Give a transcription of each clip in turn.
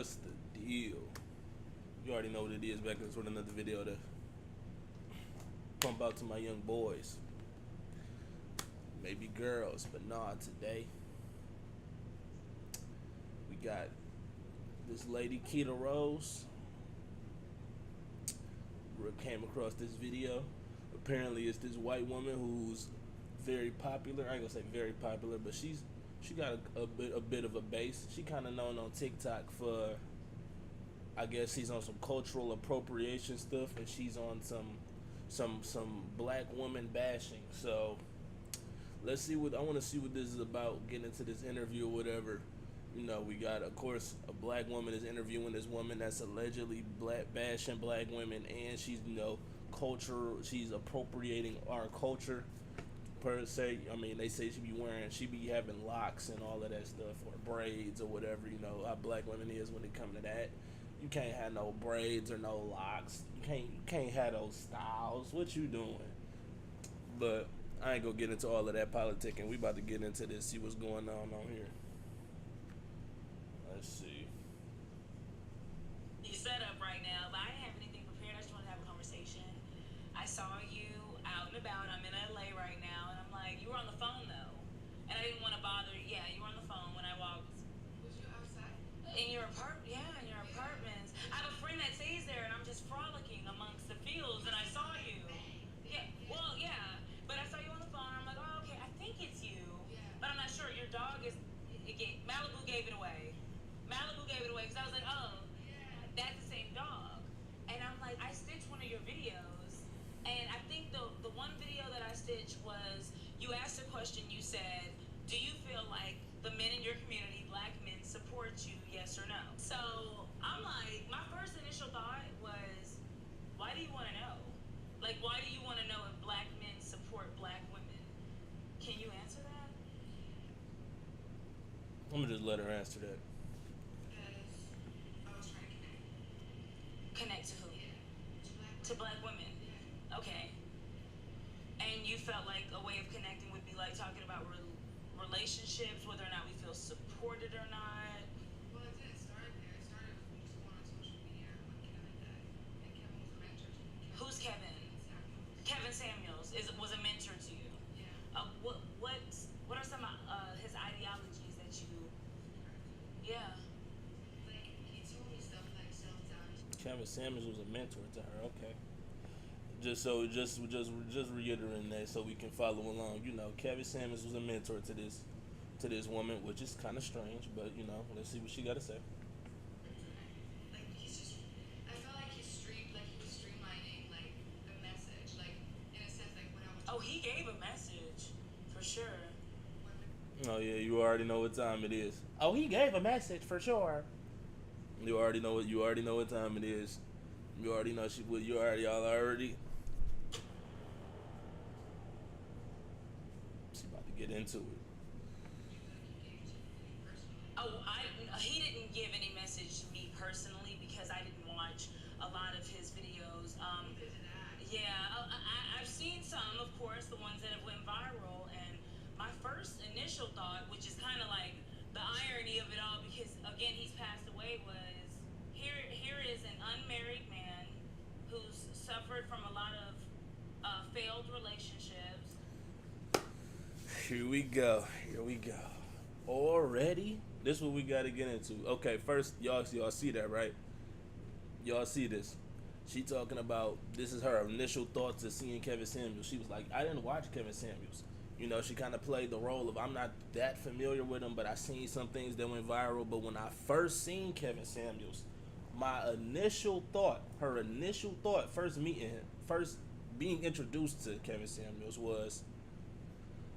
What's the deal? You already know what it is. Back with another video to pump out to my young boys, maybe girls, but nah. Today we got this lady Keita Rose. Came across this video. Apparently, it's this white woman who's very popular. I ain't gonna say very popular, but she got a bit of a base. She kind of known on TikTok for, I guess she's on some cultural appropriation stuff, and she's on some black woman bashing. So let's see what I want to see what this is about. Getting into this interview or whatever. You know, we got, of course, a black woman is interviewing this woman that's allegedly bashing black women, and she's, you know, she's appropriating our culture per se. I mean, they say she be having locks and all of that stuff, or braids or whatever. You know how black women is when it come to that. You can't have no braids or no locks. You can't have those styles. What you doing? But I ain't gonna get into all of that politicking. We about to get into this, see what's going on here. Let's see. You set up right now, but I didn't have anything prepared. I just wanted to have a conversation. I saw you out and about. I'm in LA right now, and I'm like, you were on the phone though, and I didn't want to bother you. Yeah, you were on the phone when I walked. Was you outside? In your apartment? Yeah, in your apartments. I have a friend that stays there, and I'm just frolicking amongst the fields, and I saw you. Yeah. Well, yeah, but I saw you on the phone. I'm like, oh, okay, I think it's you, but I'm not sure. Your dog is. Malibu gave it away. Malibu gave it away because I was like, oh, that's the same dog. And I'm like, I stitched one of your videos, and I think the one video that I stitched was, you asked a question, you said, do you feel like the men in your community, black men, support you, yes or no? So I'm like, my first initial thought was, why do you want to know? Like, why do you want to know if black men support black women? Can you answer that? I'm gonna just let her answer that. Connect to who? To black women. Okay. And you felt like a way of connecting would be like talking about relationships, whether or not we feel supported or not. Well, it didn't start there. It started with me just going on social media when Kevin died. And Kevin was a mentor to me. Who's Kevin? Kevin Samuels was a mentor to you. Yeah. What are some his ideologies that you? Yeah. Like, he told me stuff like self-doubt. Kevin Samuels was a mentor to her. Okay. Just reiterating that so we can follow along. You know, Kevin Samuels was a mentor to this woman, which is kind of strange, but you know, let's see what she got to say. Like, I felt like he was streamlining like the message, like in a sense, like when I was. Oh, he gave a message, for sure. Oh yeah, you already know what time it is. Oh, he gave a message for sure. You already know what time it is. You already know y'all already. She about to get into it. Oh, he didn't give any message to me personally because I didn't watch a lot of his videos. Yeah, I've seen some, of course, the ones that have went viral, and my first initial thought, which is kind of like the irony of it all, because again he's passed away, was here is an unmarried man who's suffered from a lot of failed relationships. Here we go. Already? This is what we got to get into. Okay, first, y'all see that, right? Y'all see this. She talking about, this is her initial thoughts of seeing Kevin Samuels. She was like, I didn't watch Kevin Samuels. You know, she kind of played the role of, I'm not that familiar with him, but I seen some things that went viral. But when I first seen Kevin Samuels, my initial thought, first meeting him, first being introduced to Kevin Samuels was,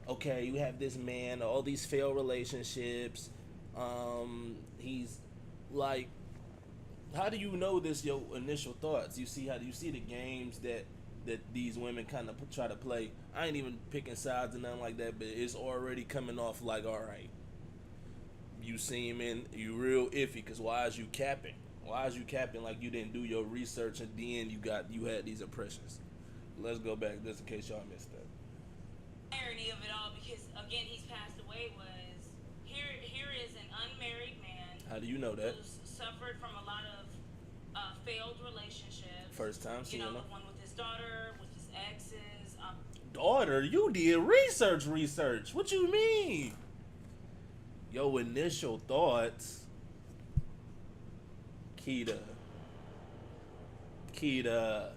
okay, you have this man, all these failed relationships. He's like, how do you know this? Your initial thoughts. You see the games that these women kind of try to play. I ain't even picking sides or nothing like that, but it's already coming off like, all right, you seem you real iffy. Cause why is you capping? Why is you capping like you didn't do your research and then you had these impressions? Let's go back just in case y'all missed that. Irony of it all, because again he's passed away, was here is an unmarried man. How do you know that? Who's suffered from a lot of failed relationships. First time seeing You know, her. the one with his daughter, with his exes. Daughter, you did research. What you mean? Your initial thoughts. Keita. Keita.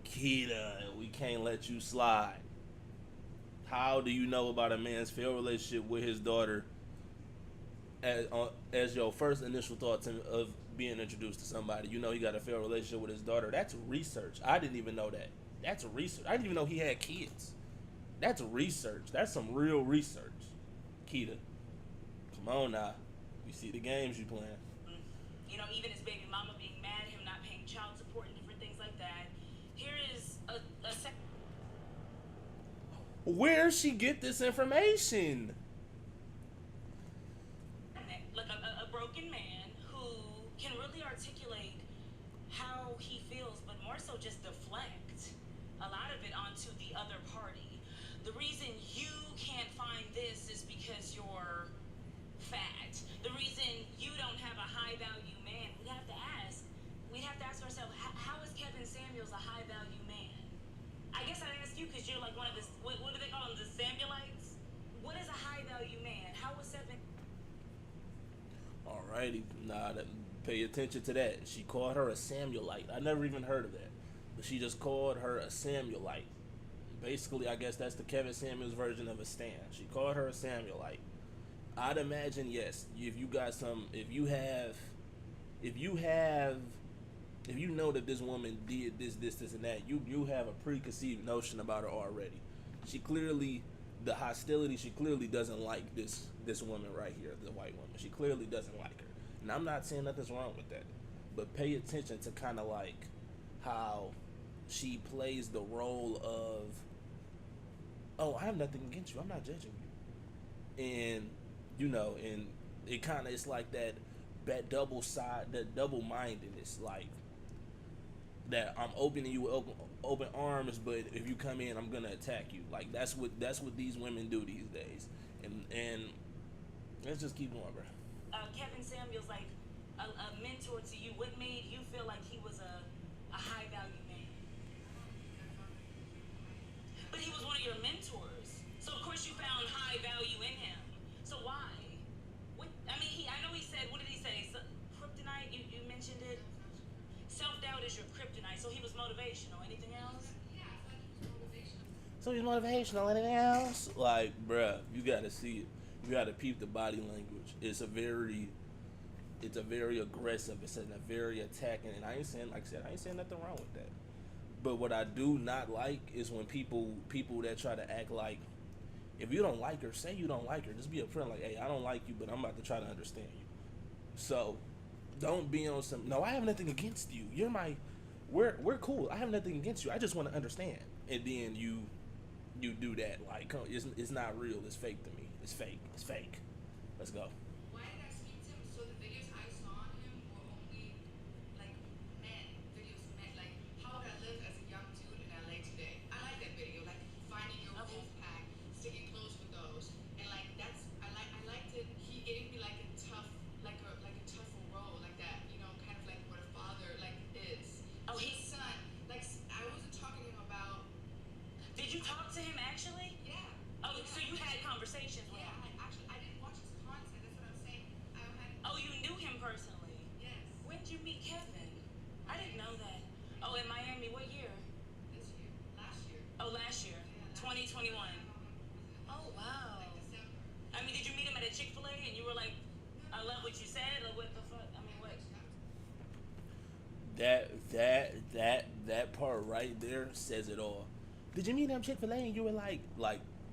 Keita, we can't let you slide. How do you know about a man's failed relationship with his daughter as your first initial thoughts of being introduced to somebody? You know he got a failed relationship with his daughter. That's research. I didn't even know that. That's research. I didn't even know he had kids. That's research. That's some real research. Keita, come on now. You see the games you playing. You know, even his baby mama being mad at him not paying child support and different things like that. Here is a second. Where she get this information? Like a broken man who can really articulate how he feels, but more so just deflect a lot of it onto the other party. The reason you can't find this is because you're fat. The reason you don't have a high value man, we'd have to ask ourselves, how is Kevin Samuels a high value man? I guess I'd ask you because you're like one of the, what do they call them, the Samuelites? What is a high value man? How was Seven? Alrighty, pay attention to that. She called her a Samuelite. I never even heard of that, but she just called her a Samuelite. Basically, I guess that's the Kevin Samuels version of a stan. She called her a Samuelite. I'd imagine, yes, if you got some, if you know that this woman did this, and that, you have a preconceived notion about her already. She clearly doesn't like this woman right here, the white woman. She clearly doesn't like her. And I'm not saying nothing's wrong with that. But pay attention to kind of like how she plays the role of, oh, I have nothing against you. I'm not judging you. And, and it kind of, it's like that double mindedness, like that I'm opening you with open arms, but if you come in, I'm gonna attack you. Like that's what these women do these days. And let's just keep going, bro. Kevin Samuels, like a mentor to you. What made you feel like he was a high value man? But he was one of your mentors, so of course you found high value in him. So why? I know he said, what did he say? Kryptonite. You mentioned it. Self-doubt is your kryptonite. So he was motivational. Anything else? Yeah, I thought he was motivational. So he's motivational. Anything else? Like, bruh, you gotta see it. You gotta peep the body language. It's a very aggressive. It's a very attacking. And I ain't saying nothing wrong with that. But what I do not like is when people that try to act like, if you don't like her, say you don't like her. Just be upfront, like, hey, I don't like you, but I'm about to try to understand you. So don't be on some, no, I have nothing against you. We're cool. I have nothing against you. I just want to understand. And then you do that. Like, it's not real. It's fake to me. It's fake. Let's go. Why did I speak to him? So the videos I saw on him were only like videos of men. Like, how would I live as a young dude in LA today? I like that video, like finding your wolf pack, sticking close with those, and like I liked it. He gave me like a tougher role, like that, kind of like what a father like is. Oh, His son, like I wasn't talking to him about. Did you talk to him actually? Yeah. Oh, so you had conversations with Yeah, him? I didn't watch his content. That's what I'm saying. I had. Oh, you knew him personally? Yes. When did you meet Kevin? I didn't know that. Oh, in Miami, what year? This year, last year. Oh, last year, 2021. Oh, wow. Like December. I mean, did you meet him at a Chick-fil-A and you were like, I love what you said, or what the fuck? I mean, what? That part right there says it all. Did you meet him Chick-fil-A and you were like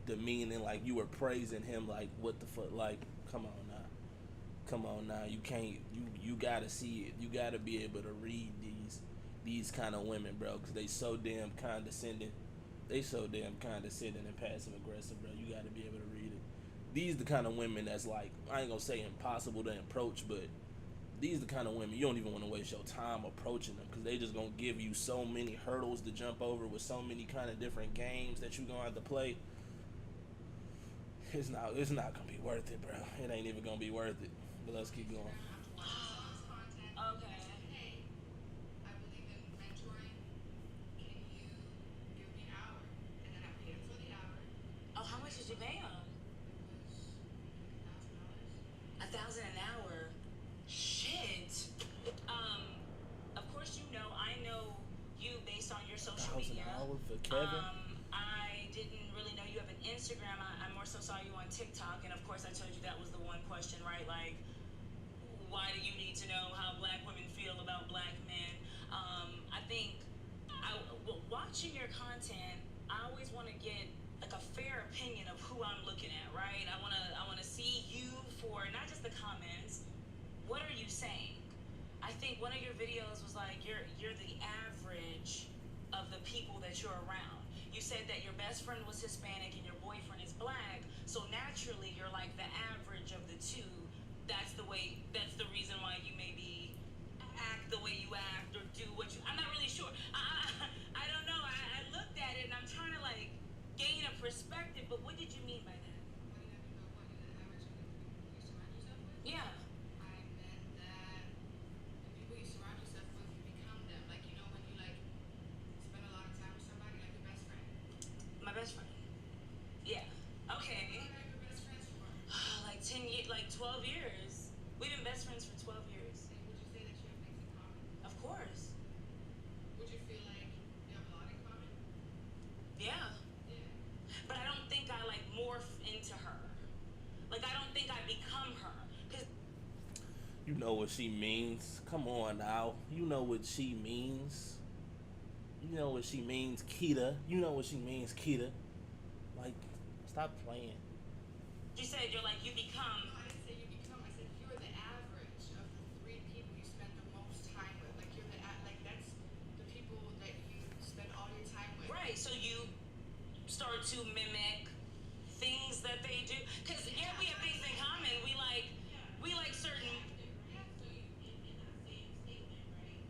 demeaning, like you were praising him, like what the fuck? Like, come on now. You can't. You gotta see it. You gotta be able to read these kind of women, bro, because they so damn condescending. They so damn condescending and passive aggressive, bro. You gotta be able to read it. These the kind of women that's like, I ain't gonna say impossible to approach, but these the kind of women you don't even want to waste your time approaching them, because they just gonna give you so many hurdles to jump over with so many kind of different games that you gonna have to play. It's not gonna be worth it, bro. It ain't even gonna be worth it. But let's keep going. my son's content. Okay. I said, hey, I believe in mentoring. Can you give me an hour? And then I paid him for the hour. Oh, how much did you pay him? It was $1,000. 1,000 an hour. Shit. Um, of course I know you based on your social $1,000 media. for Kevin. I didn't really know you have an Instagram. I more so saw you on TikTok, and of course I told you that was the one question, right? Like, why do you need to know how black women feel about black men? I think watching your content, I always want to get like a fair opinion of who I'm looking at, right? I wanna see you for not just the comments. What are you saying? I think one of your videos was like you're the average of the people that you're around. You said that your best friend was Hispanic and your boyfriend is black, so naturally you're like the average of the two. That's the reason why you maybe act the way you act or do what you. I'm not really sure. I don't know. I looked at it and I'm trying to like gain a perspective. But what did you mean by that? What do you have to know? What you're the average of the people you surround yourself with? Yeah. I meant that the people you surround yourself with, you become them. Like, you know, when you like spend a lot of time with somebody, like your best friend. My best friend. Yeah. Okay. How long have you been best friends for? Like 10 years, like 12 years. We've been best friends for 12 years. And would you say that you have things in common? Of course. Would you feel like you have a lot in common? Yeah. Yeah. But I don't think I like morph into her. Like I don't think I become her. Cause You know what she means. Come on now. You know what she means. You know what she means, Keita. You know what she means, Keita. Like, stop playing. you said you become. No, I didn't say you become. I said you're the average of the three people you spend the most time with. Like you're like that's the people that you spend all your time with. Right. So you start to mimic things that they do. Cause yeah, we have things in common. We like certain. Yeah, so you in that same statement, right?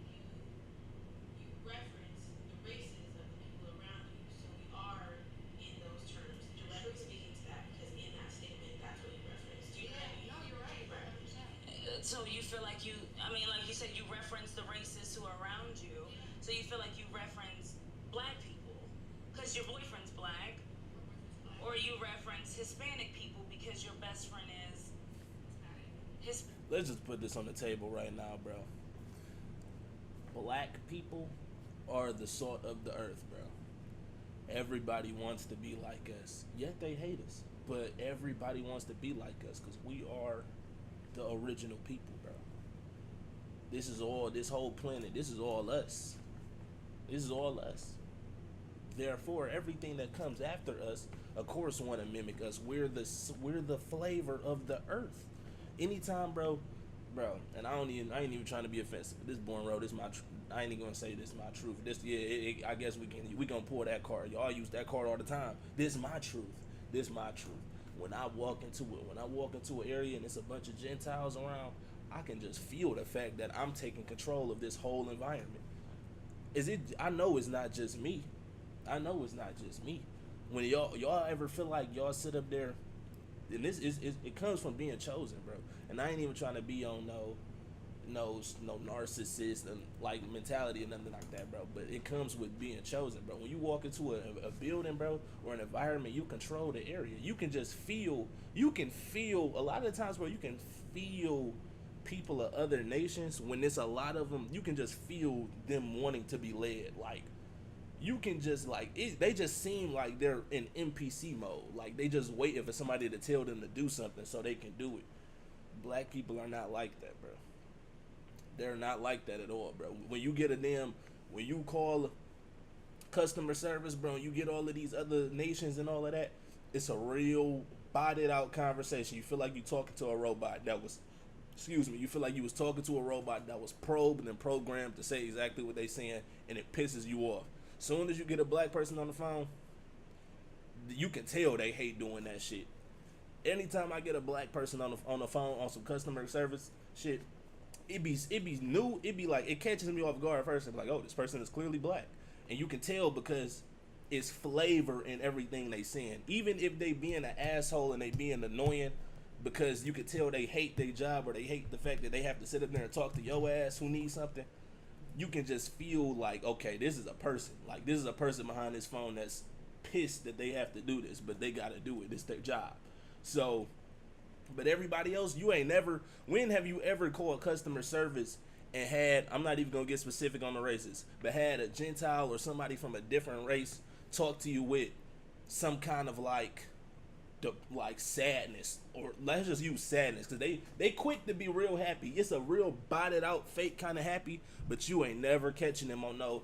You reference the races of the people around you. So we are in those terms directly speaking to that because in that statement that's what you reference. Do you know what I mean? No, you're right. Right. So you feel like like you said, you reference the races who are around you. So you feel like you reference black people because your boyfriend's black, or you reference Hispanic people because your best friend is Hispanic. Let's just put this on the table right now, bro. Black people are the salt of the earth, bro. Everybody wants to be like us, yet they hate us. But everybody wants to be like us because we are the original people, bro. This whole planet, this is all us. This is all us. Therefore, everything that comes after us, of course, want to mimic us. We're the flavor of the earth. Anytime, bro, and I ain't even trying to be offensive. This born road, this my. I ain't even gonna say this is my truth. I guess we gonna pull that card. Y'all use that card all the time. This is my truth. This is my truth. When I walk into an area and it's a bunch of Gentiles around, I can just feel the fact that I'm taking control of this whole environment. I know it's not just me. I know it's not just me. When y'all ever feel like y'all sit up there, and it comes from being chosen, bro. And I ain't even trying to be on no narcissist and like mentality or nothing like that, bro. But it comes with being chosen, bro. When you walk into a building, bro, or an environment, you control the area. You can just feel. You can feel a lot of the times, bro. You can feel people of other nations when there's a lot of them. You can just feel them wanting to be led, like. You can just they just seem like they're in NPC mode. Like they just waiting for somebody to tell them to do something so they can do it. Black people are not like that, bro. They're not like that at all, bro. When you call customer service, bro, you get all of these other nations and all of that, it's a real bodied out conversation. You feel like you talking to a robot you feel like you was talking to a robot that was probed and programmed to say exactly what they saying, and it pisses you off. Soon as you get a black person on the phone, you can tell they hate doing that shit. Anytime I get a black person on the phone on some customer service shit, it be new. It be like it catches me off guard at first. It's like, oh, this person is clearly black, and you can tell because it's flavor in everything they saying. Even if they being an asshole and they being annoying, because you could tell they hate their job or they hate the fact that they have to sit up there and talk to your ass who needs something. You can just feel like, okay, this is a person. Like, this is a person behind this phone that's pissed that they have to do this, but they got to do it. It's their job. So, but everybody else, you ain't never. When have you ever called customer service and had? I'm not even gonna get specific on the races, but had a Gentile or somebody from a different race talk to you with some kind of like sadness, or let's just use sadness, because they quick to be real happy. It's a real botted out fake kind of happy, but you ain't never catching them on no,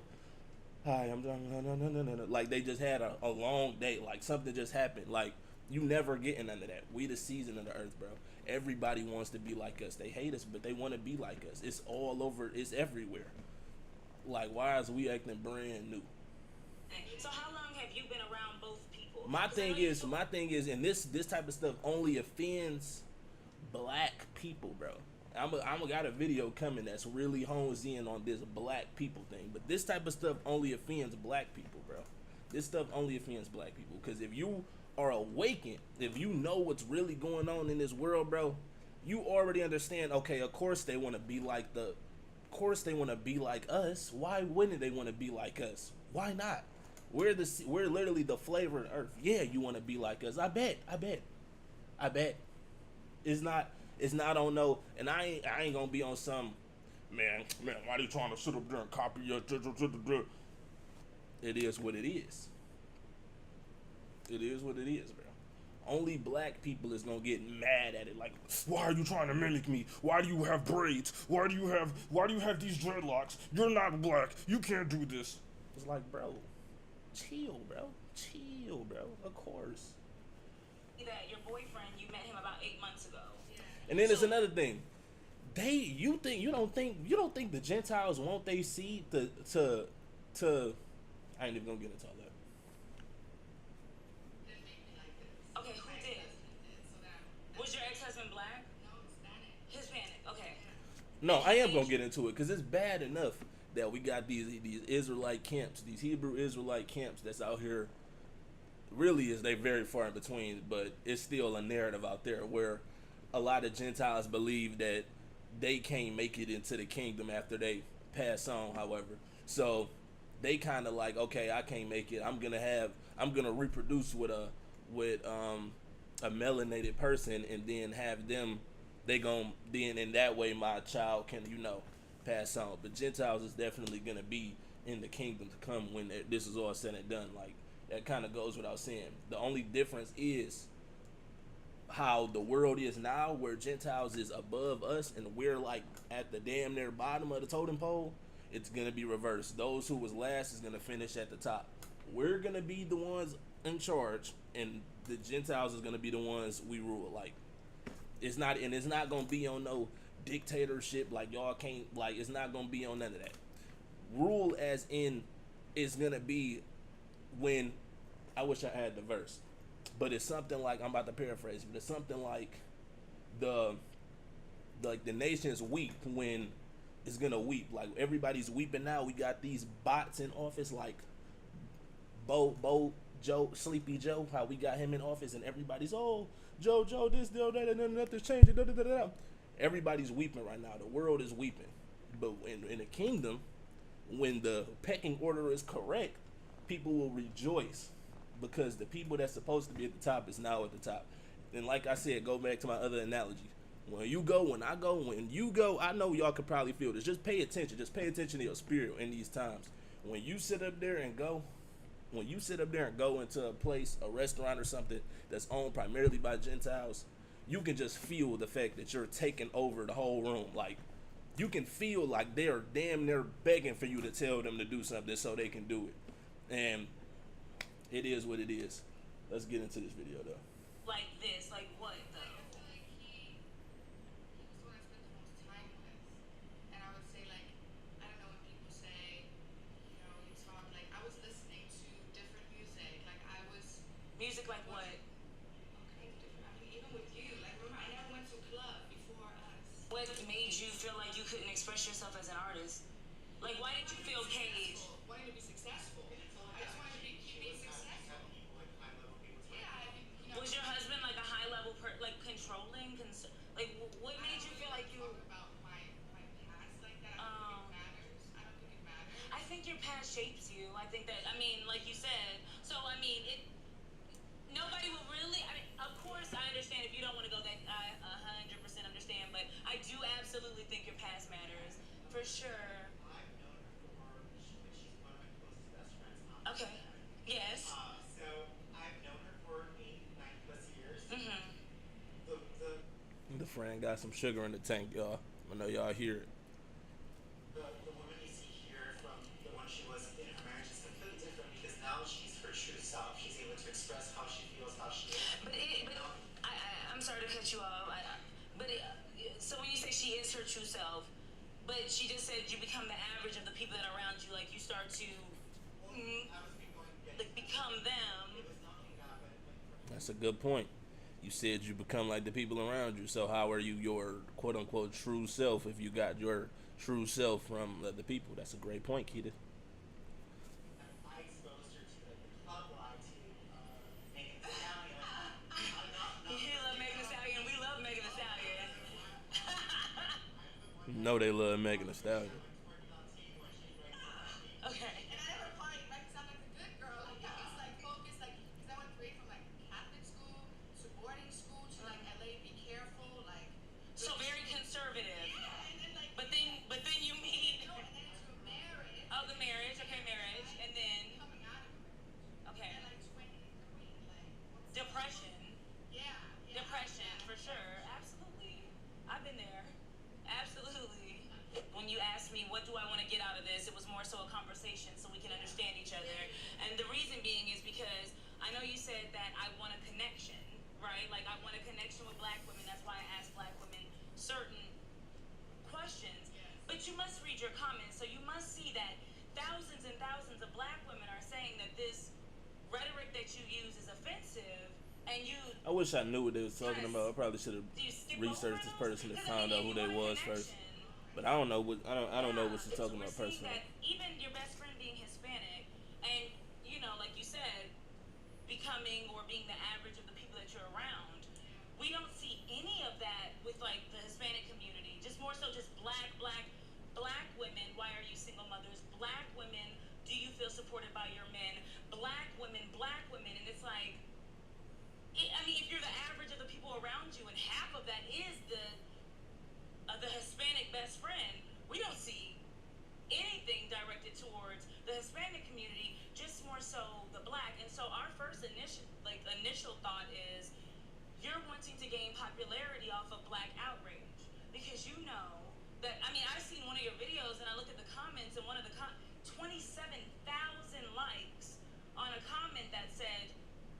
hi, I'm done, no. Like they just had a long day, like something just happened. Like you never getting none of that. We the season of the earth, bro. Everybody wants to be like us. They hate us, but they want to be like us. It's all over. It's everywhere. Like, why is we acting brand new? So how long have you been around both people? My thing is, and this type of stuff only offends black people, bro. I'm got a video coming that's really hones in on this black people thing. But this type of stuff only offends black people, bro. This stuff only offends black people. Because if you are awakened, if you know what's really going on in this world, bro, you already understand, okay, of course they want to be like us. Why wouldn't they want to be like us? Why not? We're literally the flavor of the earth. Yeah, you want to be like us. I bet. It's not on no, and I ain't gonna be on some, man, why are you trying to sit up there and copy your, it is what it is. It is what it is, bro. Only black people is gonna get mad at it. Like, why are you trying to mimic me? Why do you have braids? Why do you have these dreadlocks? You're not black. You can't do this. It's like, bro, chill, bro. Of course. That your boyfriend, you met him about 8 months ago. And then there's another thing. You don't think the Gentiles want they seed to I ain't even gonna get into all that. Okay, who did? Was your ex-husband black? No, Hispanic. Hispanic, okay. No, I am gonna get into it because it's bad enough that we got these Israelite camps, these Hebrew Israelite camps that's out here. Really, is they very far in between, but it's still a narrative out there where a lot of Gentiles believe that they can't make it into the kingdom after they pass on. However, so they kind of like, okay, I can't make it. I'm gonna reproduce with a melanated person, and then have them. Then in that way my child can pass on. But Gentiles is definitely gonna be in the kingdom to come when this is all said and done. Like that kind of goes without saying. The only difference is how the world is now, where Gentiles is above us and we're like at the damn near bottom of the totem pole. It's gonna be reversed. Those who was last is gonna finish at the top. We're gonna be the ones in charge, and the Gentiles is gonna be the ones we rule. Like it's not gonna be on no dictatorship. Like y'all can't, like, it's not gonna be on none of that. Rule as in, it's gonna be when, I wish I had the verse, but it's something like, I'm about to paraphrase, but it's something like the nation's weep when it's gonna weep. Like everybody's weeping now. We got these bots in office, like Joe, Sleepy Joe, how we got him in office, and everybody's, oh, Joe, this, that, and nothing's changing. Everybody's weeping right now. The world is weeping. But in the kingdom, when the pecking order is correct, people will rejoice, because the people that's supposed to be at the top is now at the top. And like I said, go back to my other analogy. When you go, I know y'all could probably feel this. Just pay attention. Just pay attention to your spirit in these times. When you sit up there and go into a place, a restaurant or something that's owned primarily by Gentiles, you can just feel the fact that you're taking over the whole room. Like, you can feel like they're damn near begging for you to tell them to do something so they can do it. And it is what it is. Let's get into this video though. Like this, like what though? I feel like he was the one I spent the most time with. And I would say, like, I don't know, when people say, you talk, like, I was listening to different music. Like, I was, Music like what? okay, different. I mean, even with you, like, remember, I never went to a club before us. What made you feel like you couldn't express yourself as an artist? Like, why did you feel caged? Wanting to be successful. I just wanted to keep being successful. Yeah, Was your husband like a high level like controlling? I think that, I mean, like you said, so I mean, nobody will really, I mean, of course I understand if you don't want to go that, I 100% understand, but I do absolutely think your past matters, for sure. I've known her for, she's one of my closest best friends on the Okay. internet. Yes. So I've known her for 8, 9 plus years. Mm-hmm. The The friend got some sugar in the tank, y'all. I know y'all hear it. the woman you see here from the one she was in her marriage is completely different because now she's her true self. She's able to express how she feels, how she is. But I'm sorry to cut you off. So when you say she is her true self, but she just said you become the average of the people that are around you, like you start to I was like become them. it was nothing that, but That's a good point. You said you become like the people around you. So how are you your quote unquote true self if you got your true self from the people? That's a great point, Keita. I exposed her to like the club life, to Megan Thee Stallion. I'm not You love Megan Thee Stallion. We love Megan Thee Stallion. You know they love Megan Thee Stallion. twerking on TV when she's right in front of me. Okay. And I never party, right? Because I'm like a good girl. Like, I was like focused, like, because I went straight from like Catholic school to boarding school to like LA, be careful, like. So very conservative. Yeah, and then like. But then you meet. No, and then into marriage. Oh, the marriage. Okay, marriage, and then Coming out of marriage. okay, At like 23, like. What's depression. Yeah. Depression for sure. Absolutely. I've been there. Absolutely. When you asked me what do I want to get out of this, it was more so a conversation so we can understand each other. And the reason being is because I know you said that I want a connection, right? Like I want a connection with black women. That's why I ask black women certain questions. But you must read your comments, so you must see that thousands and thousands of black women are saying that this rhetoric that you use is offensive, and you I wish I knew what they was talking about. I probably should have do you skip researched over this those? person to 'Cause, find I out mean, who if they you want a was first. connection, But I don't know what I don't know what she's so talking we're about seeing personally. that even your best friend being Hispanic, and you know, like you said, becoming or being the average of the people that you're around, we don't see any of that with like the Hispanic community. Just more so, just black women. Why are you single mothers? Black women. Do you feel supported by your men? Black women, and it's like, I mean, if you're the average of the people around you, and half of that is the Hispanic best friend, we don't see anything directed towards the Hispanic community, just more so the black. And so our first initial thought is you're wanting to gain popularity off of black outrage because you know that, I mean, I've seen one of your videos and I looked at the comments, and one of the 27,000 likes on a comment that said,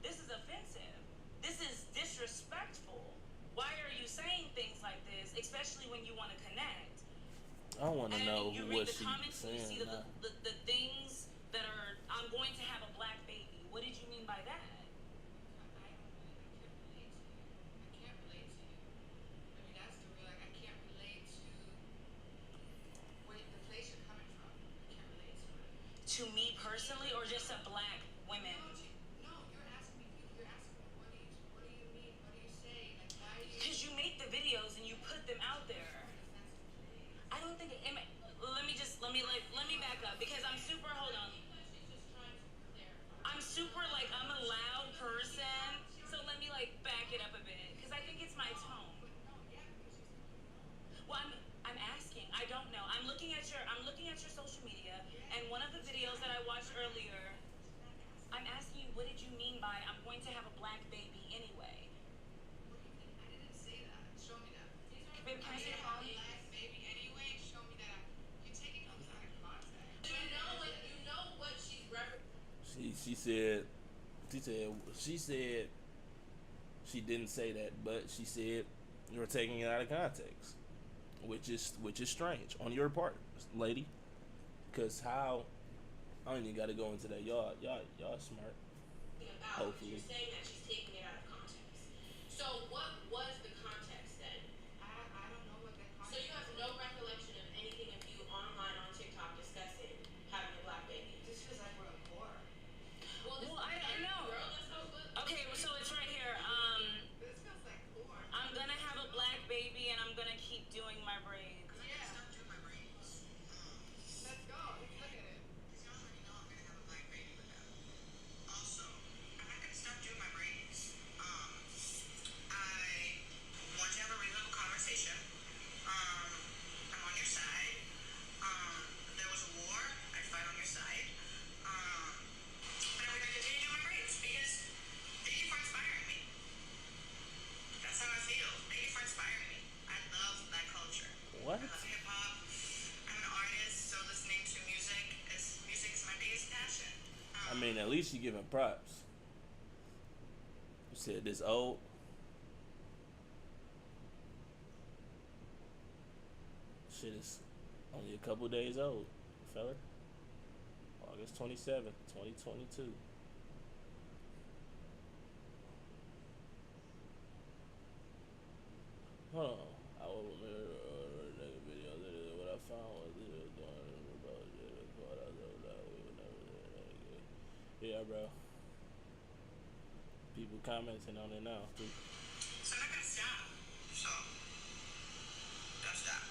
this is offensive, this is disrespectful, why are you saying things like this, especially when you want to connect. I want to And know you what read the she's comments and you see saying. the things that are, I'm going to have a black baby. What did you mean by that? I can't relate to you. I mean, that's the real, like, I can't relate to where the place you're coming from. I can't relate to it. To me personally, or just to black women? No, you're asking me, what do you mean? What do you say? Like, why are you Because you make the videos and you put them out there. I don't think let me back up because I'm super, hold on. I'm super, like, I'm a loud person, so let me like back it up a bit because I think it's my tone. Well, I'm asking. I don't know. I'm looking at your social media, and one of the videos that I watched earlier, I'm asking you, what did you mean by I'm going to have a black baby anyway? I didn't say that. Show me that. Babe, can I see your phone? Black baby anyway. Show me that. You're taking things out of context. You know what she's referencing. She said she didn't say that, but she said you're taking it out of context, which is strange on your part, lady. Because how I don't even got to go into that. Y'all smart. About. Hopefully. You're saying that she's taking it out of context. So what was the context then? I don't know what that So you have no recollection of anything of you online on TikTok discussing having a black baby? This feels like we're a whore. Well, I don't know. Girl, that's so good. Okay, so it's right here. This feels like porn. I'm gonna have a black baby and I'm gonna keep doing my braids. Yeah. Let's go. Let's look at it. least she giving props. You said this old. Shit is only a couple days old, fella. August 27th, 2022. Hold on. I will remember the video. What I found was yeah, bro. People commenting on it now too. So I'm not gonna stop. So don't stop.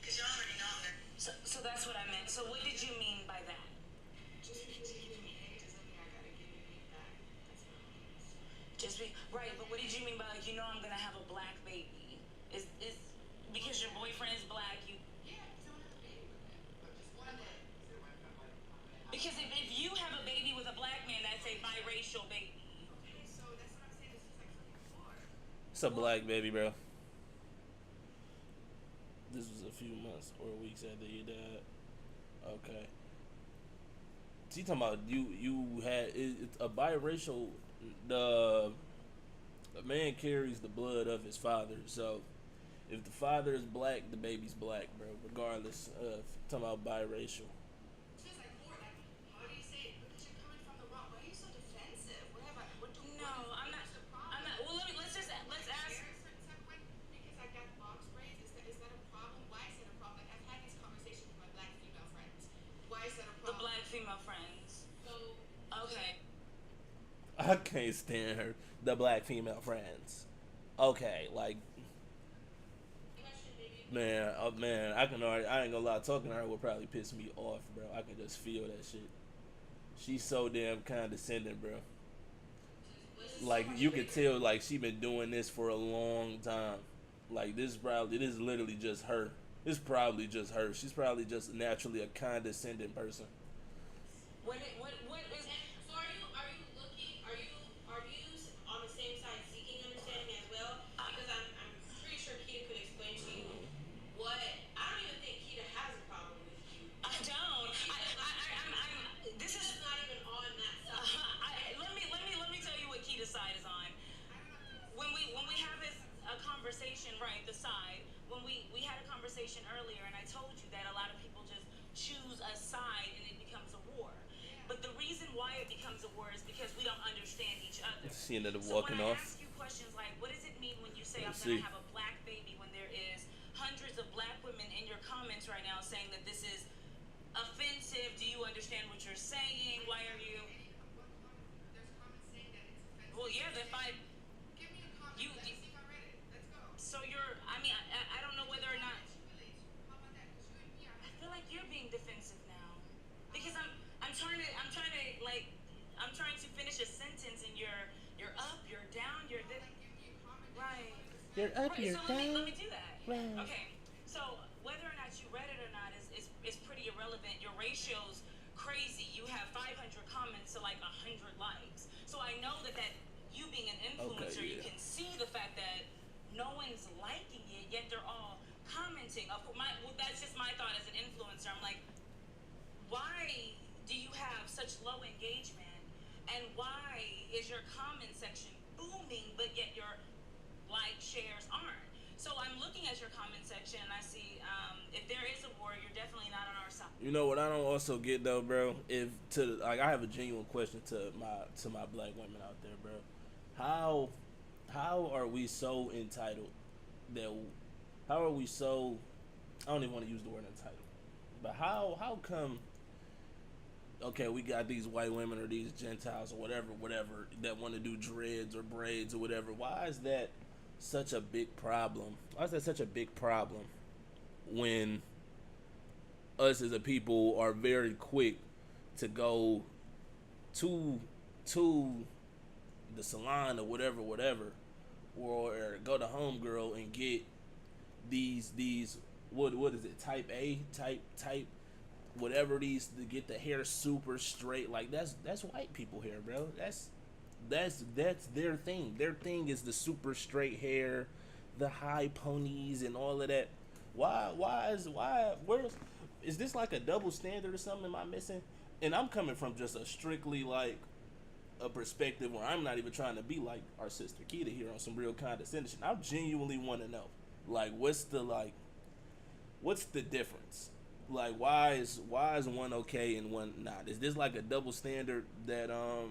Cause you already know that. So that's what I meant. So what did you mean by that? Just because you give me hate doesn't mean I gotta give you hate back. That's not what it means. Right, but what did you mean by like, you know I'm gonna have a black baby? Is because your boyfriend is black, you Yeah, because I want to have a baby with him. But just one day. because if you have a baby with a black man, that's a biracial baby. Okay, so that's what I'm saying. It's just like fucking war. It's a black baby, bro. This was a few months or weeks after he died. Okay. So you talking about you had it's a biracial. The man carries the blood of his father. So if the father is black, the baby's black, bro. Regardless of talking about biracial. It's just like war. Like, how do you say it? Because you're coming from the wrong. Why are you so defensive? What have I? What do? No, what I'm not. what's the problem? I'm not. Well, let's ask. Share a certain type of way because I got box braids. Is that a problem? Why is that a problem? Like I've had these conversations with my black female friends. Why is that a The problem? black female friends. So Okay. I can't stand her. The black female friends. Okay, like Question, baby. man, I can already. I ain't gonna lie. Talking to her would probably piss me off, bro. I can just feel that shit. She's so damn condescending, bro. Like you could tell, like she been doing this for a long time. Like this is literally just her. It's probably just her. She's probably just naturally a condescending person. What is? So are you looking, are you on the same side seeking understanding as well? Because I'm pretty sure Keita could explain to you what, I don't even think Keita has a problem with you. I don't. I'm. This Keita's is. not even on that side. Let me tell you what Keita's side is on. When we have a conversation, right? The side when we had a conversation earlier, and I told you that a lot of people just choose a side and it becomes a war. But the reason why it becomes a war is because we don't understand each other. She ended up So walking when I off. ask you questions like, what does it mean when you say Let's I'm see. gonna have a black baby when there is hundreds of black women in your comments right now saying that this is offensive? Do you understand what you're saying? Why are you? There's comments saying that it's offensive. Well, yeah, if I. Give me a comment. You- Let's see if I read it. Let's go. So you're. I mean, I don't know whether or not. How about that? Because you and me are. I feel like you're being defensive now, because I'm trying to like I'm trying to finish a sentence and you're up, you're down, you're this. Like, give me a comment. Right. You're up, Right, you're so let down. me do that. Right. Okay. So whether or not you read it or not is pretty irrelevant. Your ratio's crazy. You have 500 comments to like 100 likes. So I know that you being an influencer, Okay, you yeah. can see the fact that no one's liking it, yet they're all commenting. That's just my thought as an influencer. I'm like, why do you have such low engagement? And why is your comment section booming, but yet your like shares aren't? So I'm looking at your comment section and I see if there is a war, you're definitely not on our side. You know what I don't also get though, bro? If to like I have a genuine question to my black women out there, bro. How are we so entitled that how are we so I don't even want to use the word entitled. But how come okay, we got these white women or these Gentiles or whatever that want to do dreads or braids or whatever. Why is that such a big problem? Why is that such a big problem when us as a people are very quick to go to the salon or whatever, or go to homegirl and get these what is it, type A type whatever, these to get the hair super straight. Like that's white people hair, bro. That's their thing. Their thing is the super straight hair, the high ponies and all of that. Where's is this like a double standard or something am I missing? And I'm coming from just a strictly like a perspective where I'm not even trying to be like our sister Keita here on some real condescension. I genuinely want to know, like, what's the difference? Like, why is one okay and one not? Is this like a double standard that I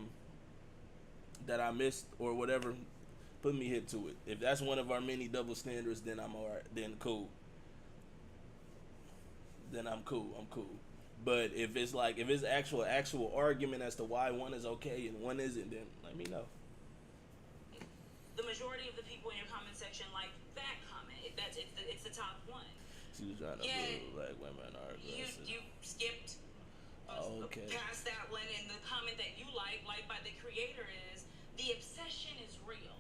missed or whatever? Put me hit to it. If that's one of our many double standards, then I'm alright. Then cool. Then I'm cool. I'm cool. But if it's actual argument as to why one is okay and one isn't, then let me know. The majority of the people in your comment section like that comment. It's the top one. She was trying to prove black women are aggressive. You skipped past that one, and the comment that you like by the creator is the obsession is real.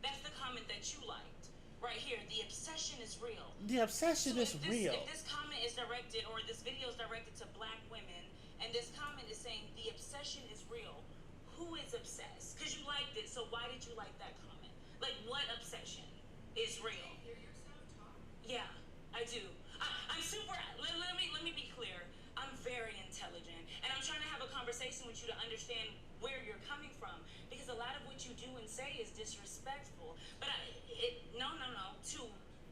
That's the comment that you liked right here. The obsession is real. The obsession is real. If this comment is directed, or this video is directed to black women, and this comment is saying the obsession is real, who is obsessed? Because you liked it, so why did you like that comment? Like, what obsession is real? Hear yourself talk. Yeah, I do. I'm super. Let me be clear. I'm very intelligent, and I'm trying to have a conversation with you to understand where you're coming from, because a lot of what you do and say is disrespectful. But no, to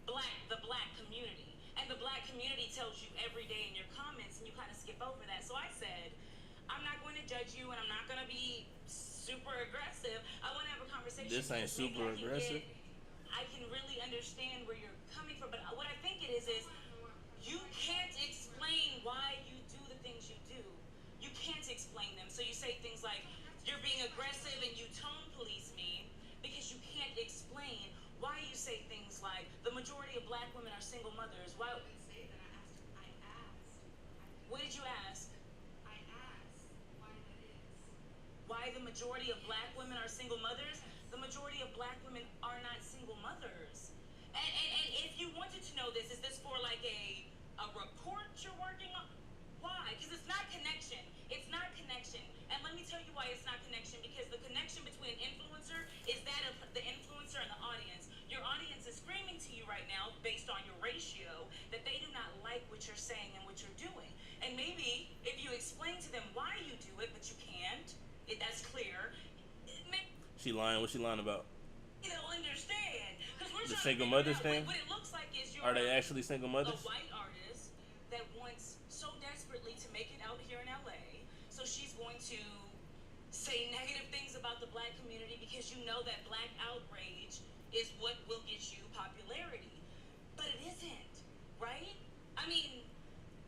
the black community, and the black community tells you every day in your comments, and you kind of skip over that. So I said, I'm not going to judge you, and I'm not going to be super aggressive. I want to have a conversation. This ain't super aggressive. I can really understand where you're coming from, but what I think it is you can't explain why you do the things you do. You can't explain them. So you say things like, you're being aggressive and you tone police me, because you can't explain why you say things like, the majority of black women are single mothers. Why? I didn't say that. I asked. What did you ask? I asked why that is. Why the majority of black women are single mothers? The majority of black women are not single mothers. And if you wanted to know this, is this for like a report you're working on? Why? Because it's not connection. It's not connection. And let me tell you why it's not connection. Because the connection between an influencer is that of the influencer and the audience. Your audience is screaming to you right now, based on your ratio, that they do not like what you're saying and what you're doing. And maybe if you explain to them why you do it, but you can't, that's clear. She lying? What she lying about? You don't understand. We're The single mothers thing? What it looks like is Are they actually single a mothers? white artist that wants so desperately to make it out here in LA, so she's going to say negative things about the black community, because you know that black outrage is what will get you popularity. But it isn't, right? I mean,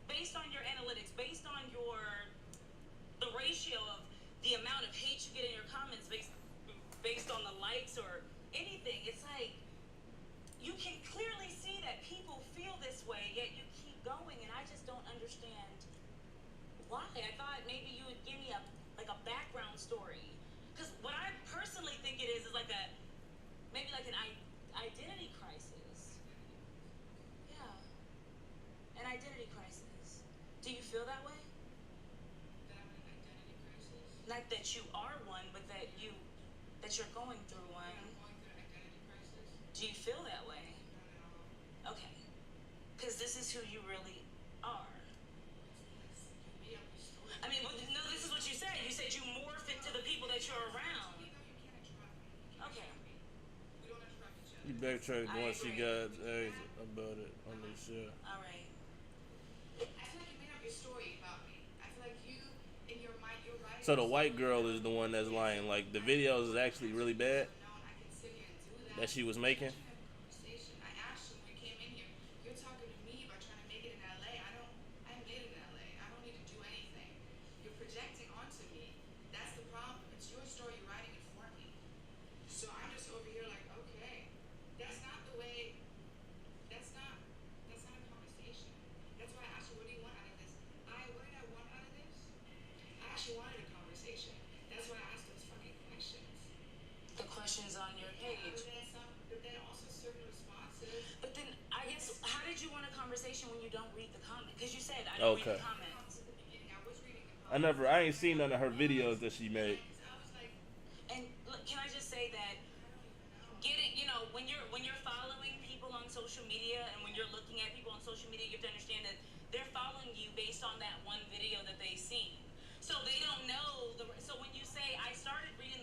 based on your analytics, based on the ratio of the amount of hate you get in your comments, based on the likes or anything, it's like you can clearly see that people feel this way, yet you keep going, and I just don't understand why. I thought maybe you would give me a background story, because what I personally think it is like maybe like an identity crisis. Yeah, an identity crisis. Do you feel that way? That I'm in an identity crisis. Like that you are one, but that you're going through one. I'm going through an identity crisis. Do you feel that way? Not at all. Okay. Because this is who you really are. You made up your story. I mean, no, this is what you said. You said you morph into the people that you're around. You know you can't attract me. Okay. We don't attract each other. You backtracked I once she agree. got asked about it on this show. All right. I feel like you made up your story about me. I feel like you, in your mind, you're writing. So the white girl is the one that's lying. Like, the videos is actually really bad I can sit here and do that she was making. Conversation. I asked you when you came in here. You're talking to me about trying to make it in LA. I made it in LA. I don't need to do anything. You're projecting onto me. That's the problem. It's your story. You're writing it for me. So I'm just over here like, okay, that's not the way. That's not a conversation. That's why I asked you, what do you want out of this? What did I want out of this? I actually wanted a conversation. That's why I asked those fucking questions. The questions on your page. But then also certain responses. But then, I guess, how did you want a conversation when you don't read the comment? Because you said, I don't read Okay. the comments. At the beginning, I was reading the I ain't seen none of her videos that she made. I was like, And look, can I just say that when you're following people on social media, and when you're looking at people on social media, you have to understand that they're following you based on that one video that they've seen. So they don't know so when you say, I started reading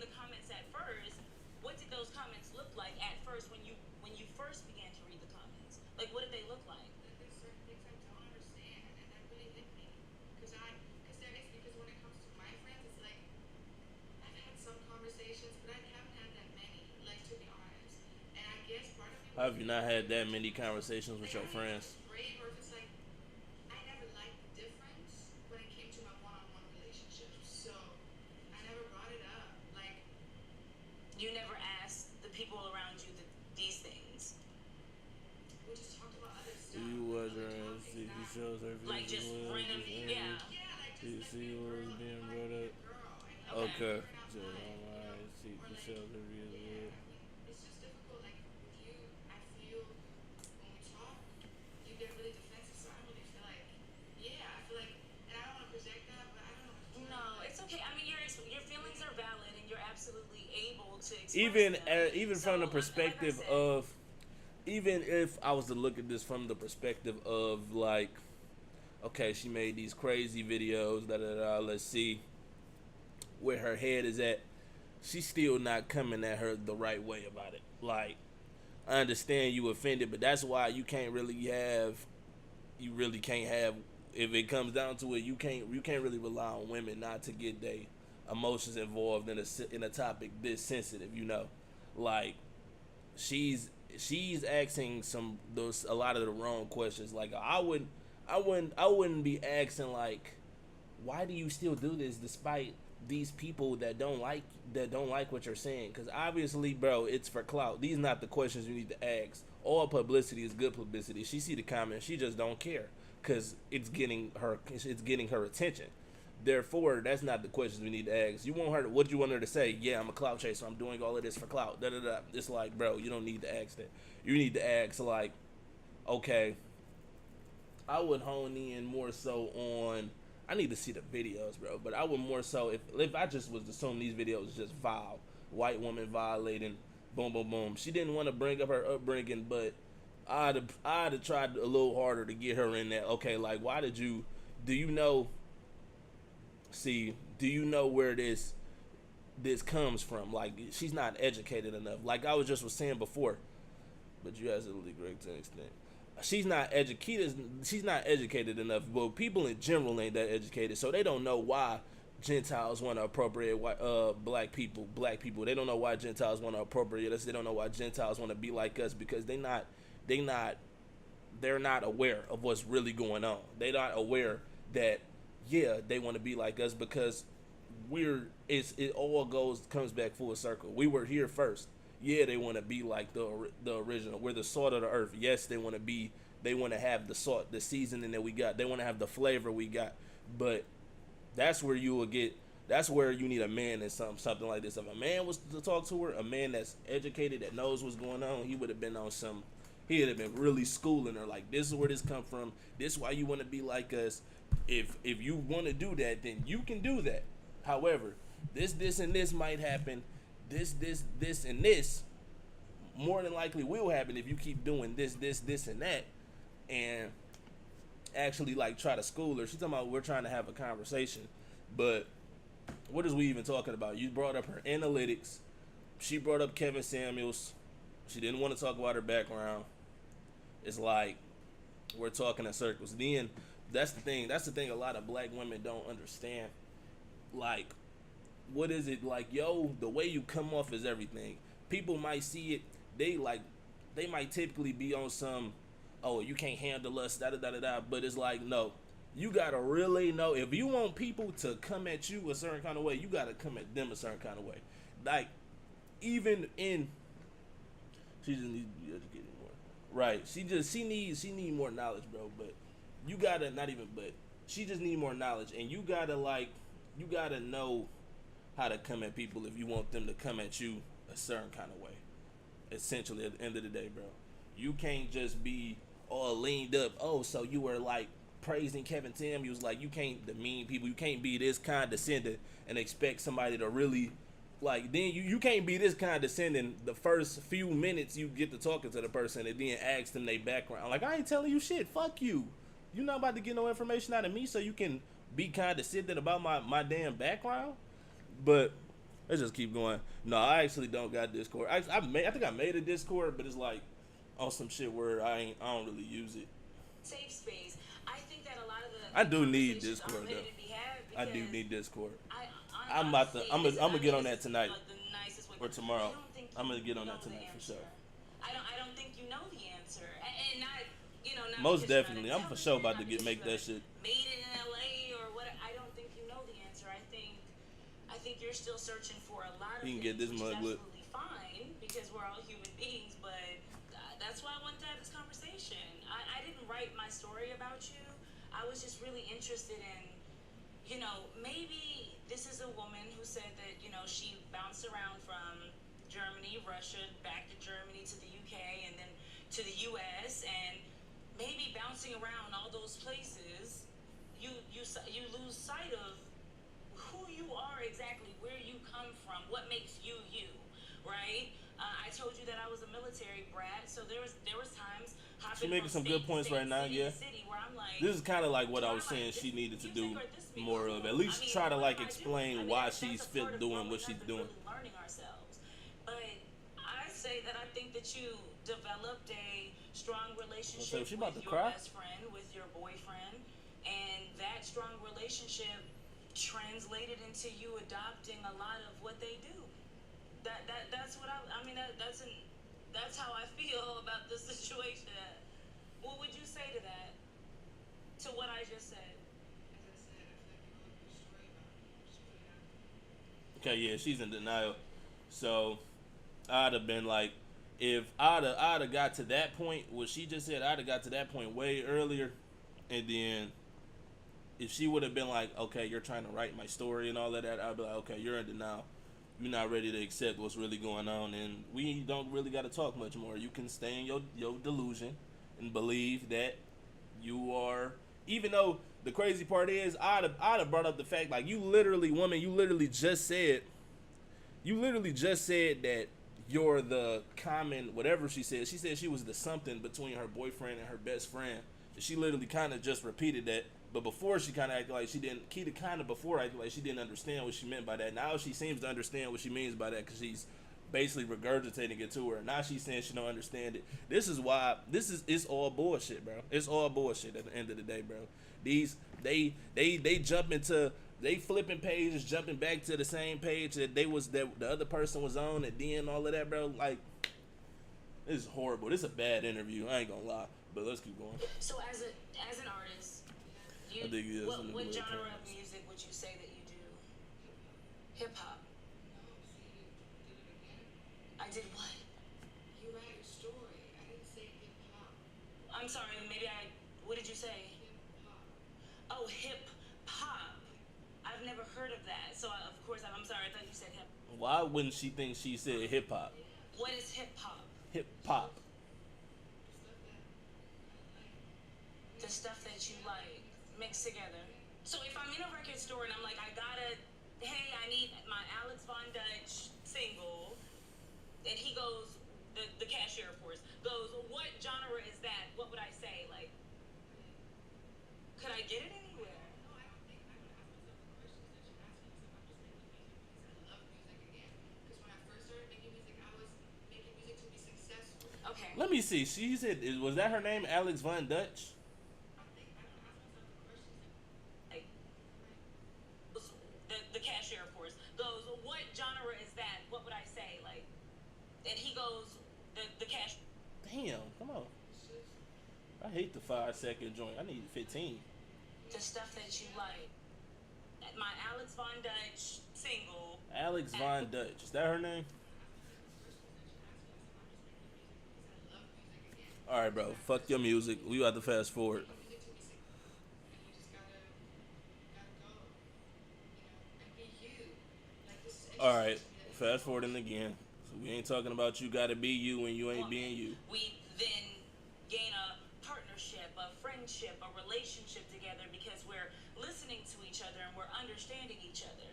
Have you not had that many conversations with your Like, I don't know if friends? it's brave or if it's like I never liked the difference when it came to my one-on-one relationships. So I never brought it up. Like You never asked the people around you these things. we just talked about other stuff, You like was other her topics see the that shows her Like views just was random, just yeah. yeah, like you just like see being a what was girl, being like brought being up. a girl. I know Okay. it's Okay. different So outside, you know, I see or the like shows her views yeah, was. I mean, it's just difficult. Like with you, I feel when we talk, you get really defensive. So I don't really feel like, yeah, I feel like, and I don't want to project that, but I don't know what to tell No, you. Like, it's okay. I mean, your feelings are valid, and you're absolutely able to express Even them. even So, from the like I perspective said, of, even if I was to look at this from the perspective of like, okay, she made these crazy videos, da da da. Let's see where her head is at. She's still not coming at her the right way about it. Like, I understand you offended, but that's why you really can't have, if it comes down to it, you can't really rely on women not to get their emotions involved in a topic this sensitive, like she's she's asking a lot of the wrong questions. Like, I wouldn't be asking like, why do you still do this despite these people that don't like what you're saying? Because obviously, bro, it's for clout. These not the questions you need to ask. All publicity is good publicity. She see the comment, she just don't care because it's getting her attention. Therefore, that's not the questions we need to ask. You want her? What do you want her to say? Yeah, I'm a clout chaser. I'm doing all of this for clout. Da da da. It's like, bro, you don't need to ask that. You need to ask like, okay, I would hone in more so on. I need to see the videos, bro. But I would more so, if I just was to assume these videos just vile, white woman violating, boom boom boom. She didn't want to bring up her upbringing, but I'd have tried a little harder to get her in there. Okay, like, why did you? Do you know? See, do you know where this comes from? Like, she's not educated enough. Like I was saying before, but you absolutely correct to an extent. She's not educated. She's not educated enough. But people in general ain't that educated, so they don't know why Gentiles want to appropriate black people. Black people. They don't know why Gentiles want to appropriate us. They don't know why Gentiles want to be like us because they not they're not aware of what's really going on. They're not aware that, yeah, they want to be like us because it all comes back full circle. We were here first. Yeah, they want to be like the original. We're the salt of the earth. Yes, they want to have the salt, the seasoning that we got. They want to have the flavor we got. But that's where you will get. That's where you need a man in something like this. If a man was to talk to her, a man that's educated, that knows what's going on, he would have been on some. He would have been really schooling her. Like, this is where this come from. This is why you want to be like us. If you want to do that, then you can do that. However, this and this might happen. This and this more than likely will happen if you keep doing this and that, and actually like try to school her. She's talking about we're trying to have a conversation, but what is we even talking about? You brought up her analytics. She brought up Kevin Samuels. She didn't want to talk about her background. It's like we're talking in circles. Then that's the thing. That's the thing. A lot of black women don't understand. Like, what is it like? Yo, the way you come off is everything. People might see it. They might typically be on some, oh, you can't handle us, da da da da da. But it's like, no, you gotta really know, if you want people to come at you a certain kind of way, you gotta come at them a certain kind of way. Like, even in, she just needs to be educated more. Right? She need more knowledge, bro. But you gotta not even. But she just need more knowledge, and you gotta know how to come at people if you want them to come at you a certain kind of way. Essentially, at the end of the day, bro, you can't just be all leaned up. Oh, so you were like praising Kevin Samuels, like you can't demean people. You can't be this condescending and expect somebody to really like. Then you can't be this condescending the first few minutes you get to talking to the person and then ask them their background. Like, I ain't telling you shit. Fuck you. You not about to get no information out of me so you can be condescending about my damn background. But let's just keep going. No, I actually don't got Discord. I think I made a Discord, but it's like on some shit where I don't really use it. safe space. I think that a lot of the I do need conversations Discord are ready though. to be had I do because need Discord. I I'm about to. honestly, I'm this is- gonna I get mean, on this that is, tonight like, the nicest way, or but tomorrow. I don't think I'm gonna get you on know that the tonight for sure. answer. I don't think you know the answer, and not not Most because you're not definitely, I'm for sure intelligent, about to not get because make you that haven't shit. made it in LA or what. I don't think you know the answer. I think you're still searching for a lot of You can things, get this which is mug with. absolutely fine because we're all human beings. But that's why I wanted to have this conversation. I didn't write my story about you. I was just really interested in, maybe this is a woman who said that, she bounced around from Germany, Russia, back to Germany, to the UK, and then to the US, and maybe bouncing around all those places, you lose sight of who you are exactly, where you come from, what makes you you, right? I told you that I was a military brat, so there was times She hopping making from some good state to points state, right now, city yeah. to city, where I'm like, This is kind of like what do I I was saying like she this needed to music do or this more of. music? At least try to What like do I do? explain why that's she's a part of doing what growing she's up and doing. really learning ourselves. But I say that I think that you developed a strong relationship she about with to your cry? best friend, with your boyfriend, and that strong relationship translated into you adopting a lot of what they do. That's what I mean. That's how I feel about the situation. What would you say to that? To what I just said? As I said, I feel like you wrote a good story about me. Just put it out there. Okay, yeah, she's in denial. So I'd have been like, if I'd have got to that point, what she just said, I'd have got to that point way earlier, and then if she would have been like, okay, you're trying to write my story and all of that, I'd be like, okay, you're in denial. You're not ready to accept what's really going on, and we don't really got to talk much more. You can stay in your delusion and believe that you are. Even though the crazy part is, I'd have brought up the fact, like, you literally, woman, you literally just said that you're the common whatever she said. She said she was the something between her boyfriend and her best friend. She literally kind of just repeated that. But before she kind of acted like she didn't. Keita kind of before acted like she didn't understand what she meant by that. Now she seems to understand what she means by that because she's basically regurgitating it to her. Now she's saying she don't understand it. This is why it's all bullshit, bro. It's all bullshit at the end of the day, bro. These they jump into they flipping pages, jumping back to the same page that the other person was on, and then all of that, bro. Like, this is horrible. This is a bad interview. I ain't gonna lie, but let's keep going. So as an artist, I think he is what in the genre good of music would you say that you do? Hip hop. No, see, you did it again. I did what? You read your story. I didn't say hip hop. I'm sorry. What did you say? Hip hop. Oh, hip hop. I've never heard of that. So of course I'm sorry. I thought you said hip. Why wouldn't she think she said hip hop? What is hip hop? Hip hop. The stuff that The stuff that you like mixed together. So if I'm in a record store and I'm like, hey, I need my Alex Von Dutch single, and he goes, the cashier, of course, goes, what genre is that? What would I say? Like, could I get it anywhere? No, I don't think I would ask myself the questions that you're asking myself. I'm just making music because I love music again. Because when I first started making music, I was making music to be successful. Okay. Let me see. She said, was that her name, Alex Von Dutch? I think I don't ask myself the questions that Like, the cashier, of course, goes, what genre is that? What would I say? Like, and he goes, the cash. Damn, come on. it's just I hate the 5-second joint. I need 15. The stuff that you like. My Alex Von Dutch single. Alex Von Dutch. Is that her name? I love music again. Alright, bro. Fuck your music. We about to fast forward. Music to be successful, and you just gotta go, and be you. Like this is Alright. interesting to me that Fast forwarding again. So we ain't talking about you gotta be you when you ain't being you. We then gain a partnership, a friendship, a relationship together because we're listening to each other and we're understanding each other.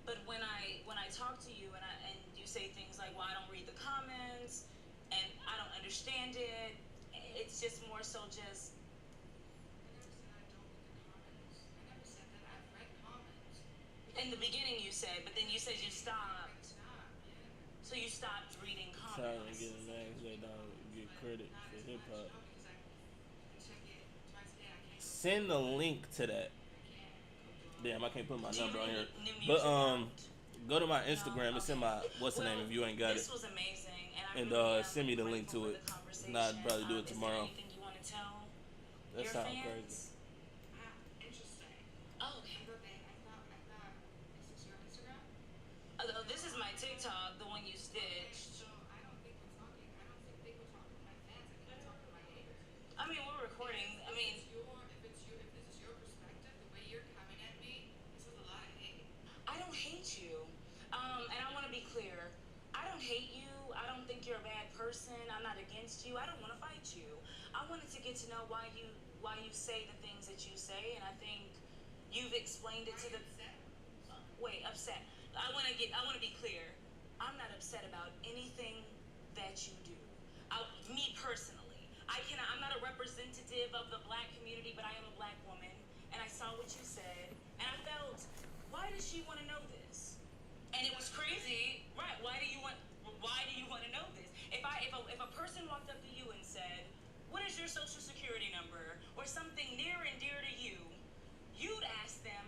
But when I talk to you and you say things like, well, I don't read the comments and I don't understand it, it's just more so just. I never said I don't read the comments. I never said that. I've read comments. In the beginning you said, but then you said you stopped. Stop, yeah. So you stopped reading Trying to comments. get a name they don't get credit Not for as hip much, hop. no, because I check it twice a day. I can't. Send the link to that. I can't go do all Damn, I can't put my Do you number on have here. any new But music out? go to my Instagram. No? It's in my what's the Well, name if you ain't got it. This was amazing, and I And really am send me the link grateful to for it. the If conversation. not, probably do it Is there tomorrow. anything you want to tell That your sounds crazy. fans? Interesting. Oh, okay. I thought, is this your Instagram? Oh, this is my TikTok, the one you Okay, stitched. so I don't think we're talking. I don't think we're talking to my fans. I think we're talking to my haters. I mean, we're recording. I mean, If this is your perspective, the way you're coming at me, this is a lot of hate. I don't hate you. And I want to be clear. I don't hate you. I don't think you're a bad person. I'm not against you. I don't want to fight you. I wanted to get to know why you say the things that you say, and I think you've explained it to the. Wait, upset. I want to be clear. I'm not upset about anything that you do. Me personally, I'm not a representative of the black community, but I am a black woman, and I saw what you said, and I felt, why does she want to know this? And it was crazy, right? Why do you want to know this? If a person walked up to you and said, "What is your social security number?" or something near and dear to you, you'd ask them,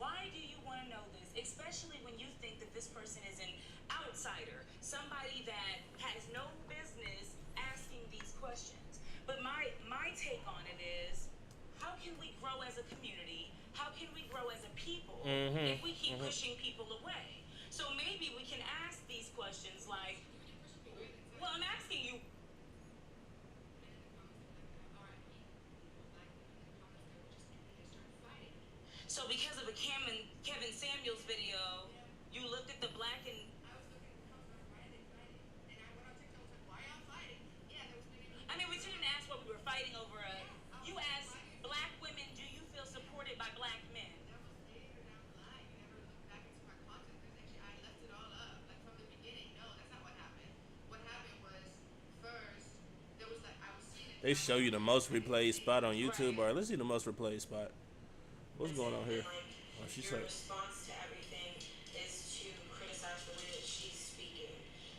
"Why do you want to know this?" Especially when you think that this person is an outsider, somebody that has no business asking these questions. But my take on it is, how can we grow as a community? How can we grow as a people if we keep pushing people away? So maybe we can ask these questions like, well, I'm asking you. So because of a Kevin Samuels video, you looked at the black and. I mean, we didn't ask what we were fighting over. You asked black women, do you feel supported by black men? That was later down the line. You never looked back into my content because actually I left it all up. Like from the beginning. No, that's not what happened. What happened was first there was like I was seeing it. They show you the most replayed spot on YouTube. Right. Or let's see the most replayed spot. What's going on here? Like, Oh, she's your like, response to everything is to criticize the way that she's speaking.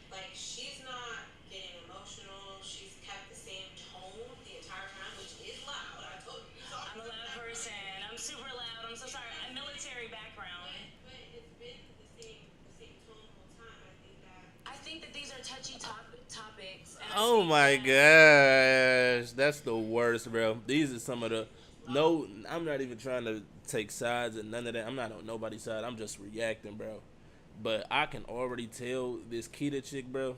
Like, she's not getting emotional. She's kept the same tone the entire time, which is loud. I told you. I'm a loud person. I'm super loud. I'm so sorry. I'm military background. But it's been the same tone the whole time. I think that these are touchy topics. And oh my gosh, that's the worst, bro. These are some of the. No, I'm not even trying to take sides and none of that. I'm not on nobody's side. I'm just reacting, bro. But I can already tell this Keita chick, bro.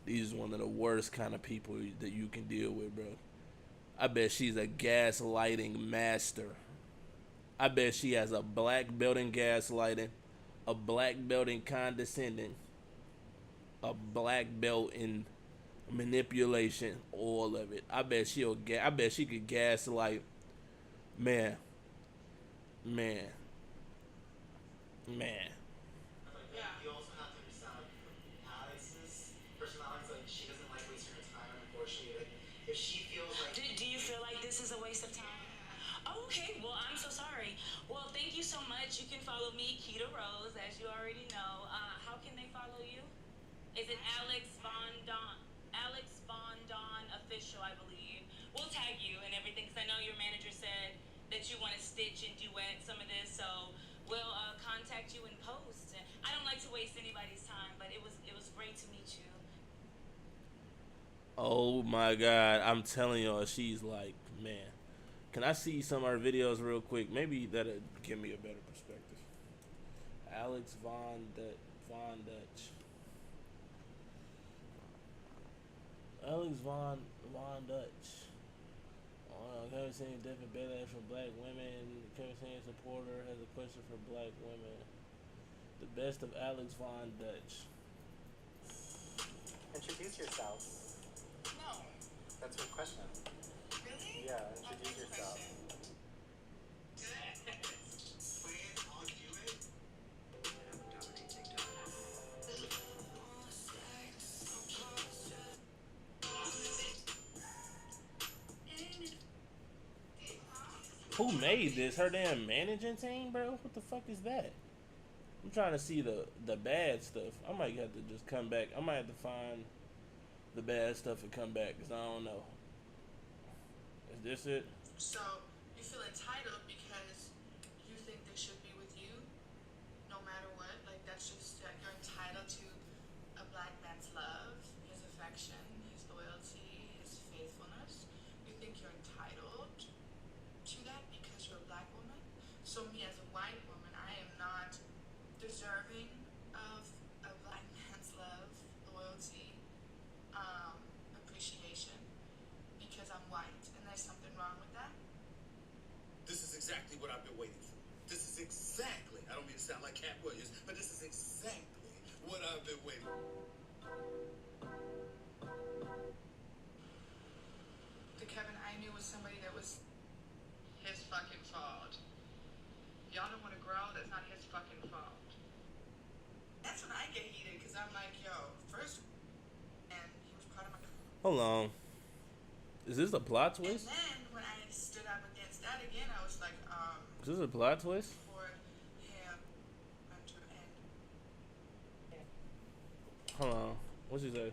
These is one of the worst kind of people that you can deal with, bro. I bet she's a gaslighting master. I bet she has a black belt in gaslighting, a black belt in condescending, a black belt in manipulation, all of it. I bet I bet she could gaslight. Man, man, man. You also have to understand, like, Alex's personality, like, she doesn't like wasting her time, unfortunately. Like, if she feels like. Do you feel like this is a waste of time? Oh, okay. Well, I'm so sorry. Well, thank you so much. You can follow me, Keita Rose, as you already know. How can they follow you? Is it Alex Von Don? Alex Von Don official, I believe. We'll tag you and everything because I know your manager said that you want to stitch and duet some of this, so we'll contact you in post. I don't like to waste anybody's time, but it was great to meet you. Oh my god, I'm telling y'all, she's like, man. Can I see some of her videos real quick? Maybe that'll give me a better perspective. Alex Von Dutch. Alex Von Dutch. Kevin saying different backlash for black women. Kevin saying supporter has a question for black women. The best of Alex Von Dutch. Introduce yourself. No. That's her question. Really? Yeah, introduce yourself. Who made this? Her damn managing team, bro? What the fuck is that? I'm trying to see the bad stuff. I might have to just come back. I might have to find the bad stuff and come back because I don't know. Is this it? So you feel entitled because you think they should be with you, no matter what. Like that's just that you're entitled to a black man's love. passion, his loyalty, his faithfulness. You think you're entitled to that because you're a black woman. So me as a white woman, I am not deserving of a black man's love, loyalty, appreciation because I'm white, and there's something wrong with that. This is exactly what I've been waiting for. This is exactly, I don't mean to sound like Cat Williams, but this is exactly what I've been waiting for. The Kevin I knew was somebody that was his fucking fault. Y'all don't want to grow, that's not his fucking fault. That's when I get heated, because I'm like, yo, first, and he was part of my. Hold on. Is this a plot And twist? then when I stood up against that again, I was like, Is this a plot twist? for him, mentor, and Hold on. What's she say?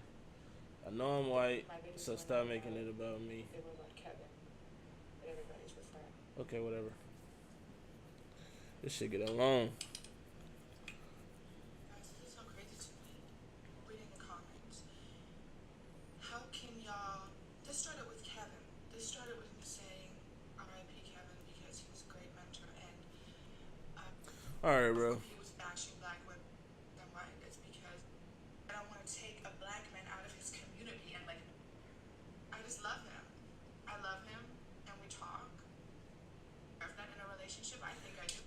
I know I'm white, so stop making it about me. it was like Kevin that everybody's referring. Okay, whatever. This shit get along. Guys, this is so crazy to me. Reading the comments. How can y'all? This started with Kevin. This started with me saying R.I.P. Kevin because he was a great mentor, and Alright, bro. he was bashing black women and white. It's because I don't want to take a black man out of his community, and like, I just love him. I love him, and we talk. If not in a relationship, I think I do.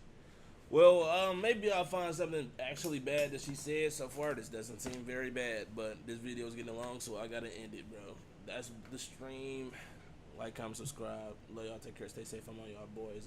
Well, maybe I'll find something actually bad that she said. So far, this doesn't seem very bad, but this video is getting long, so I gotta end it, bro. That's the stream. Like, comment, subscribe. Love y'all. Take care. Stay safe. I'm on y'all boys.